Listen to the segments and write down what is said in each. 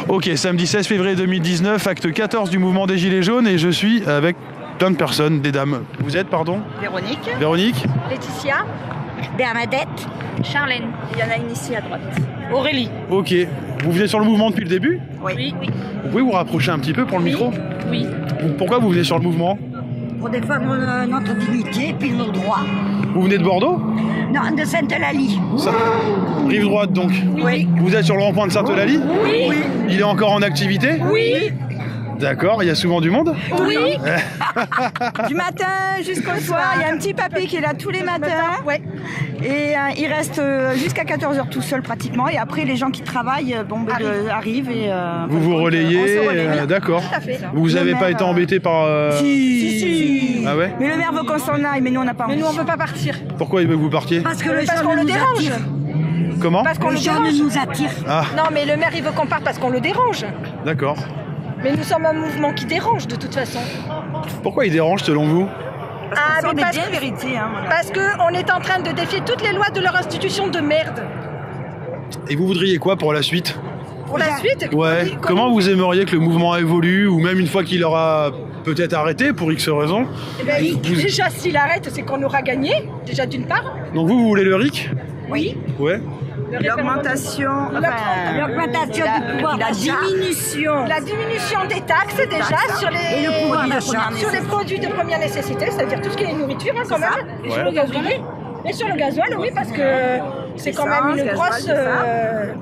Ok, samedi 16 février 2019, acte 14 du mouvement des Gilets jaunes et je suis avec plein de personnes, des dames. Vous êtes, pardon? Véronique. Véronique. Laetitia. Bernadette. Charlène. Il y en a une ici à droite. Aurélie. Ok, vous venez sur le mouvement depuis le début? Oui. Vous pouvez vous rapprocher un petit peu pour le micro? Oui. Pourquoi vous venez sur le mouvement? Pour défendre notre dignité et puis nos droits. Vous venez de Bordeaux? Non, de Sainte-Eulalie. Ça... Rive droite donc? Oui. Vous êtes sur le rond-point de Sainte-Eulalie? Oui. Il est encore en activité? Oui. D'accord, il y a souvent du monde? Oui. Du matin jusqu'au soir, il y a un petit papy qui est là tous les matins. Ouais. Et il reste jusqu'à 14h tout seul pratiquement. Et après, les gens qui travaillent arrivent et Vous vous relayez? on se relaie. D'accord. Tout à fait. Vous Le n'avez pas maire, été embêté par... Si. Ah ouais? Mais le maire veut qu'on s'en aille, mais nous on n'a pas envie. Mais nous, on ne peut pas partir. Pourquoi il veut que vous partiez? Parce que le Parce gens qu'on le nous dérange. attire. Comment? Parce qu'on Le le gens dérange. nous attire. Ah, Non, mais le maire, il veut qu'on parte parce qu'on le dérange. d'accord. Mais nous sommes un mouvement qui dérange de toute façon. Pourquoi il dérange selon vous? Parce qu'on sort mais des parce- bien vérités. Hein, voilà. Parce qu'on est en train de défier toutes les lois de leur institution de merde. Et vous voudriez quoi pour la suite? Pour la suite, Ouais. Comment vous aimeriez que le mouvement évolue, ou même une fois qu'il aura peut-être arrêté pour X raisons? Eh ben, déjà, s'il arrête, c'est qu'on aura gagné, déjà d'une part. Donc vous voulez le RIC? Oui. Ouais. L'augmentation, L'augmentation du pouvoir la d'achat. diminution. La diminution des taxes déjà sur Et le les, pouvoir d'achat. sur les produits de première nécessité, c'est-à-dire tout ce qui est nourriture hein, quand même, et sur le gasoil. Et sur le gasoil, oui, parce que c'est quand même une Essence, grosse... gasoil,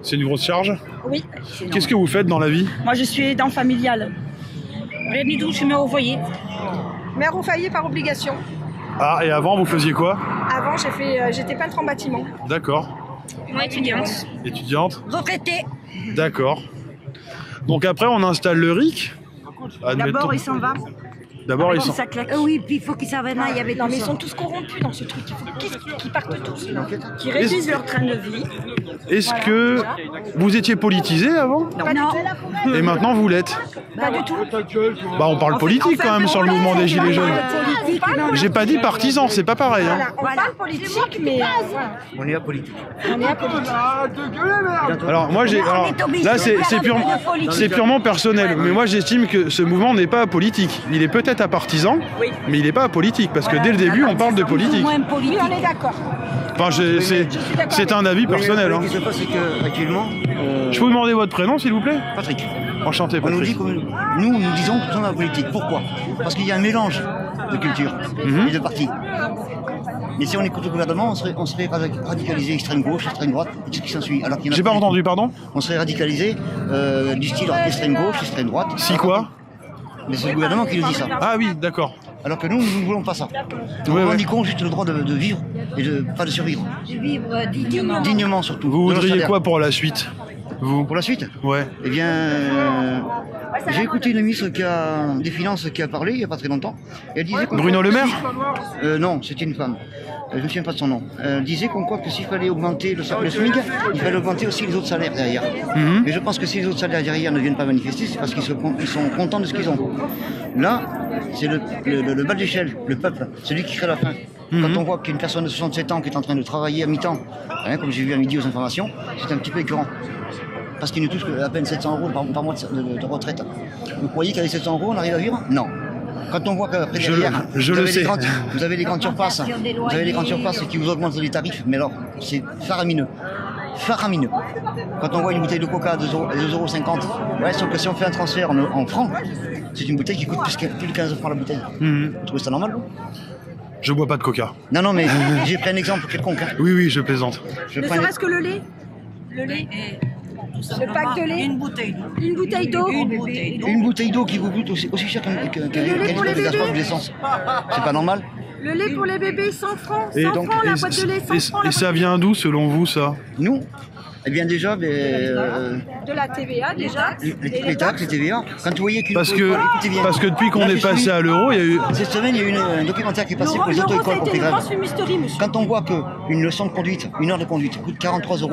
C'est une grosse charge? Oui. Qu'est-ce que vous faites dans la vie? Moi je suis aidant familial. Rien du tout, je suis mère au foyer. Mère au foyer par obligation. Ah, et avant vous faisiez quoi? Avant, j'étais peintre en bâtiment. D'accord. Moi étudiante. Étudiante? Retraitée. D'accord. Donc après on installe le RIC? D'abord il s'en va. D'abord ils Comme sont... ça claque. Oui, puis il faut qu'ils s'en aillent avec Non, tout mais ils ça. sont tous corrompus dans ce truc. Il faut qu'ils partent tous. Qui réduisent leur train de vie. Est-ce que vous étiez politisé avant? Non. Et maintenant vous l'êtes? Pas du tout. Bah on parle politique quand même sur le mouvement des Gilets jaunes. Politique, non. J'ai pas dit partisan, c'est pas pareil. Hein. Voilà, on parle politique, mais voilà. On est apolitique. On est apolitique. Alors moi j'ai... On alors, est obligé là de faire un peu de politique. c'est purement personnel, mais moi j'estime que ce mouvement n'est pas apolitique. Il est peut-être apartisan, mais il n'est pas apolitique, parce que dès le début on parle de politique. Moins Oui, politique. on est d'accord. Enfin c'est un avis personnel. Ce Hein. qui se passe, c'est qu'actuellement, Je peux vous demander votre prénom s'il vous plaît? Patrick, Enchanté on nous dit Patrick. que nous disons que nous sommes apolitiques. Pourquoi? Parce qu'il y a un mélange de culture et de partis. Mais si on écoute le gouvernement, on serait radicalisé extrême gauche, extrême droite, et tout ce qui s'ensuit. Alors qu'il y en a J'ai pas du tout. entendu, pardon? On serait radicalisé du style extrême gauche, extrême droite. Si quoi? Mais c'est le gouvernement qui nous dit ça. Ah oui, d'accord. Alors que nous ne voulons pas ça. Nous Ouais, ouais. revendiquons juste le droit de vivre et pas de survivre. De vivre dignement. Dignement surtout. Vous De nos voudriez salaires. quoi pour la suite? Vous? Pour la suite? Ouais. Eh bien, j'ai écouté une ministre des Finances qui a parlé il n'y a pas très longtemps. Et elle disait Bruno Le Maire? Non, c'était une femme. Je ne me souviens pas de son nom. Elle disait qu'on croit que s'il fallait augmenter le SMIC, il fallait augmenter aussi les autres salaires derrière. Mais je pense que si les autres salaires derrière ne viennent pas manifester, c'est parce qu'ils sont contents de ce qu'ils ont. Là, c'est le bas de l'échelle, le peuple, celui qui crée la faim. Quand on voit qu'une personne de 67 ans qui est en train de travailler à mi-temps, hein, comme j'ai vu à midi aux informations, c'est un petit peu écœurant. Parce qu'il ne touche à peine 700 euros par mois de retraite. Vous croyez qu'avec 700 euros, on arrive à vivre? Non. Quand on voit qu'après derrière, vous avez les grandes surfaces, qui vous augmentent les tarifs, mais alors, c'est faramineux. Faramineux. Quand on voit une bouteille de coca à 2,50 €, ouais, sauf que si on fait un transfert en francs, c'est une bouteille qui coûte plus de 15 francs la bouteille. Vous trouvez ça normal, vous? Je bois pas de coca. Non, mais j'ai pris un exemple quelconque. Hein. Oui, je plaisante. Je Ne prends un- serait-ce que le lait. Le lait. Le pack de lait. Une bouteille d'eau. Une bouteille d'eau. Une bouteille d'eau qui vous coûte aussi cher qu'un lait pour les litre de gasoil bébés. ou d'essence. C'est pas normal? Le lait pour les bébés, 100 francs. 100 Et donc, francs la boîte de lait, 100 francs la ça vient d'où selon vous ça? Nous, eh bien déjà, de la TVA déjà. les taxes, les TVA, quand vous voyez qu'une Parce que écoutez bien. depuis qu'on Là, est je passé suis- à l'euro, il y a eu... Cette semaine, il y a eu un documentaire qui est passé pour les L'euro, ça auto-écoles a pour été les une grèves. grosse fumisterie, monsieur. Quand on voit qu'une leçon de conduite, une heure de conduite, coûte 43 €,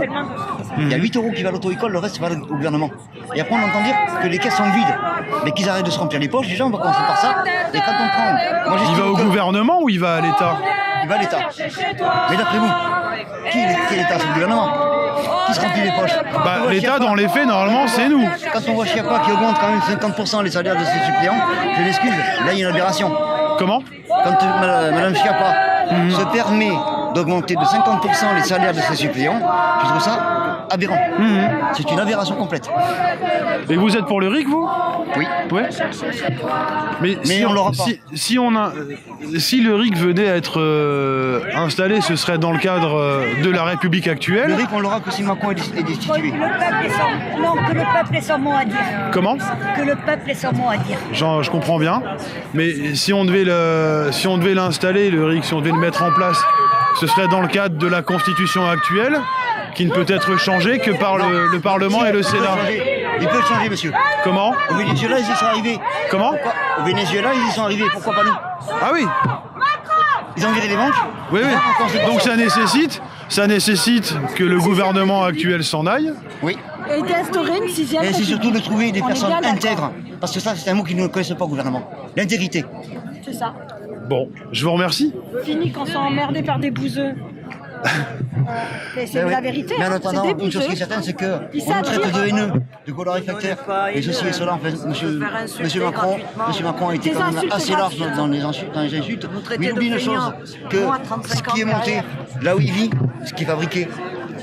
il y a 8 € qui va à l'auto-école, le reste va au gouvernement. Et après, on entend dire que les caisses sont vides. Mais qu'ils arrêtent de se remplir les poches, déjà, on va commencer par ça. Et quand on prend. Moi, Il j'estime va au que- gouvernement ou il va à l'État? Il va à l'État. Mais d'après vous, qui est l'État? C'est le gouvernement. qui se remplit les poches. Bah, l'État, dans les faits, normalement, c'est nous. Quand on voit Chiappa qui augmente quand même 50% les salaires de ses suppléants, je m'excuse, là il y a une aberration. Comment? Quand Madame Chiappa se permet d'augmenter de 50% les salaires de ses suppléants, je trouve ça aberrant. C'est une aberration complète. Et vous êtes pour le RIC, vous? Oui. Ouais. Mais si on l'aura pas. Si le RIC venait à être installé, ce serait dans le cadre de la République actuelle. Le RIC, on l'aura que si Macron est destitué. Que le peuple ait son mot à dire. Comment? Que le peuple ait son mot à dire. Je comprends bien. Mais si on devait l'installer, le RIC, si on devait le mettre en place, ce serait dans le cadre de la Constitution actuelle, qui ne peut être changée que par le Parlement et le Sénat. Il peut changer, monsieur. Comment? Au Venezuela, ils y sont arrivés. Comment? Au Venezuela, ils y sont arrivés. Pourquoi pas nous? Ah oui. Ils ont viré les banques. Oui, oui. Donc ça nécessite que le gouvernement actuel s'en aille. Oui. Et d'instaurer une 6e. Et c'est surtout de trouver des On est personnes bien d'accord. intègres. Parce que ça, c'est un mot qu'ils ne connaissent pas au gouvernement. L'intégrité. C'est ça. Bon, je vous remercie. Fini quand on sont emmerdés par des bouseux. Mais c'est la vérité. Mais en hein, attendant, c'est des une chose qui est bouseux. certaine, c'est Ils qu'on nous savent traite dire. de haineux, de gaulois réfractaires, et ceci et cela. En fait, monsieur Macron a été Des quand même insultes assez large gratuites. dans les insultes. Mais il oublie une chose, que ce qui est monté, là où il vit, ce qui est fabriqué,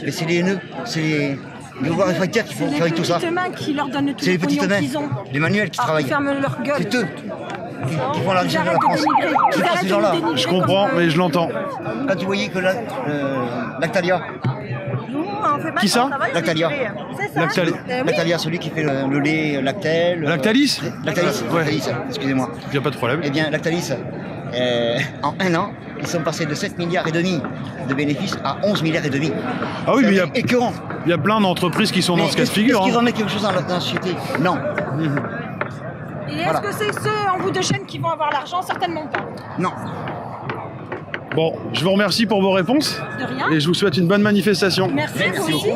et c'est les haineux, c'est les gaulois réfractaires qui C'est fabriquent tout ça. les petites mains qui leur donnent tous C'est les les petites pognons mains, qu'ils ont. les manuels qui Alors, travaillent. ils ferment leur gueule. C'est eux qui font la richesse de la France. C'est pas ces gens-là. Je comprends, mais je l'entends. Quand tu voyais que Lactalia, Qui ça? Lactalia. Lactalis, celui qui fait le lait Lactel. Lactalis Lactalis, Ouais. Lactalis, excusez-moi. Il n'y a pas de problème. Eh bien, Lactalis, en un an, ils sont passés de 7,5 milliards de bénéfices à 11,5 milliards. Ah oui, mais C'est écœurant. il y a plein d'entreprises qui sont dans ce cas de figure. Est-ce qu'ils hein. remettent quelque chose dans la société? Non. Et est-ce Voilà. que c'est ceux en bout de chaîne qui vont avoir l'argent? Certainement pas. Non. Bon, je vous remercie pour vos réponses De rien. et je vous souhaite une bonne manifestation. Merci, vous aussi.